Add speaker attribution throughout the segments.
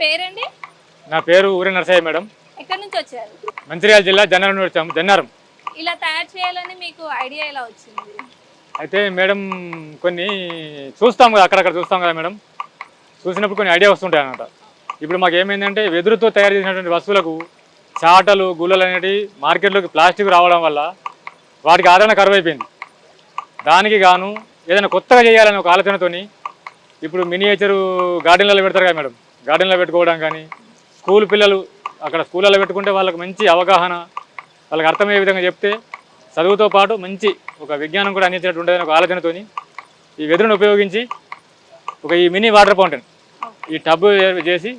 Speaker 1: పేరండి?
Speaker 2: నా పేరు ఊరి నరసయ్య మేడం.
Speaker 1: ఎక్కడి నుంచి వచ్చారు?
Speaker 2: మంచిర్యాల జిల్లా జన్నారం నుంచి వచ్చాము. జన్నారం.
Speaker 1: ఇలా తయారు చేయాలని మీకు ఐడియా ఎలా వచ్చింది?
Speaker 2: అయితే మేడం కొన్ని చూస్తాం కదా, అక్కడక్కడ చూస్తాం కదా మేడం. చూసినప్పుడు కొన్ని ఐడియా వస్తుంటాయి అన్నమాట. ఇప్పుడు మాకు ఏమైందంటే వెదురుతో తయారు చేసినటువంటి వస్తువులకు చాటలు గుల్లలు అనేవి మార్కెట్లోకి ప్లాస్టిక్ రావడం వల్ల వాటికి ఆదరణ కరువైపోయింది. దానికి గాను ఏదైనా కొత్తగా చేయాలని ఒక ఆలోచనతోని ఇప్పుడు మినియేచరు గార్డెన్లలో పెడతారు కదా మేడం, గార్డెన్లో పెట్టుకోవడం కానీ, స్కూల్ పిల్లలు అక్కడ స్కూళ్ళలో పెట్టుకుంటే వాళ్ళకి మంచి అవగాహన, వాళ్ళకి అర్థమయ్యే విధంగా చెప్తే చదువుతో పాటు మంచి ఒక విజ్ఞానం కూడా అందించినట్టు ఉంటుందని ఒక ఆలోచనతోని ఈ వెదురును ఉపయోగించి ఈ మినీ వాటర్ ఫౌంటైన్ ఈ టబ్బు చేసి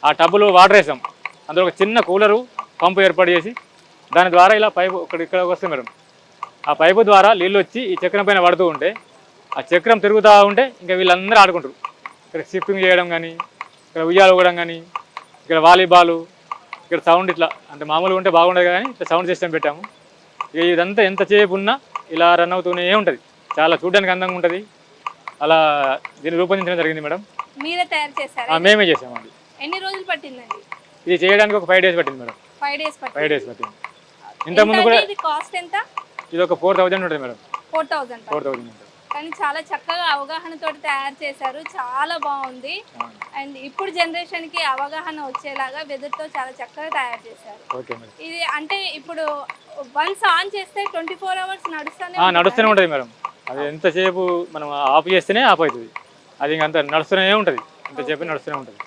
Speaker 2: ఆ టబ్బులో వాటర్ వేసాం. అందులో ఒక చిన్న కూలరు పంపు ఏర్పాటు చేసి దాని ద్వారా ఇలా పైపు ఇక్కడ వస్తుంది మేడం. ఆ పైపు ద్వారా నీళ్ళు వచ్చి ఈ చక్రం పైన పడుతూ ఉంటే ఆ చక్రం తిరుగుతూ ఉంటే ఇంకా వీళ్ళందరూ ఆడుకుంటారు. ఇక్కడ షిఫ్టింగ్ చేయడం కానీ, ఇక్కడ ఉయ్యాలు ఊగడం కానీ, ఇక్కడ వాలీబాలు, ఇక్కడ సౌండ్ ఇట్లా అంటే మామూలుగా ఉంటే బాగుండదు కానీ ఇట్లా సౌండ్ సిస్టమ్ పెట్టాము. ఇక ఇదంతా ఎంతసేపు ఉన్నా ఇలా రన్ అవుతూనే ఉంటుంది. చాలా చూడడానికి అందంగా ఉంటుంది. అలా దీన్ని రూపొందించడం జరిగింది మేడం.
Speaker 1: మీరే తయారు చేశారా?
Speaker 2: మేమే చేసామండి.
Speaker 1: ఎన్ని రోజులు పట్టిందండి?
Speaker 2: ఇది చేయడానికి ఒక 5 డేస్ పట్టింది మేడం.
Speaker 1: 5 డేస్ పట్టింది.
Speaker 2: 5 డేస్ పట్టింది. ఇంతకుముందు కూడా
Speaker 1: ఇది కాస్ట్ ఎంత?
Speaker 2: ఇది ఒక 4000 ఉంటుంది మేడం.
Speaker 1: 4000
Speaker 2: ఉంటుంది.
Speaker 1: కానీ చాలా చక్కగా అవగాహనతో తయారు చేశారు. చాలా బాగుంది. అండ్ ఇప్పుడు జనరేషన్కి అవగాహన వచ్చేలాగా వెదురుతో చాలా చక్కగా తయారు చేశారు. ఇది అంటే ఇప్పుడు వన్స్ ఆన్ చేస్తే 24 hours
Speaker 2: నడుస్తూనే ఉంటుంది మేడం. అది ఎంతసేపు మనం ఆఫ్ చేస్తేనే ఆఫ్ అవుతుంది. అది ఇంకంత నడుస్తూనే ఉంటుంది. ఎంతసేపు నడుస్తూనే ఉంటుంది.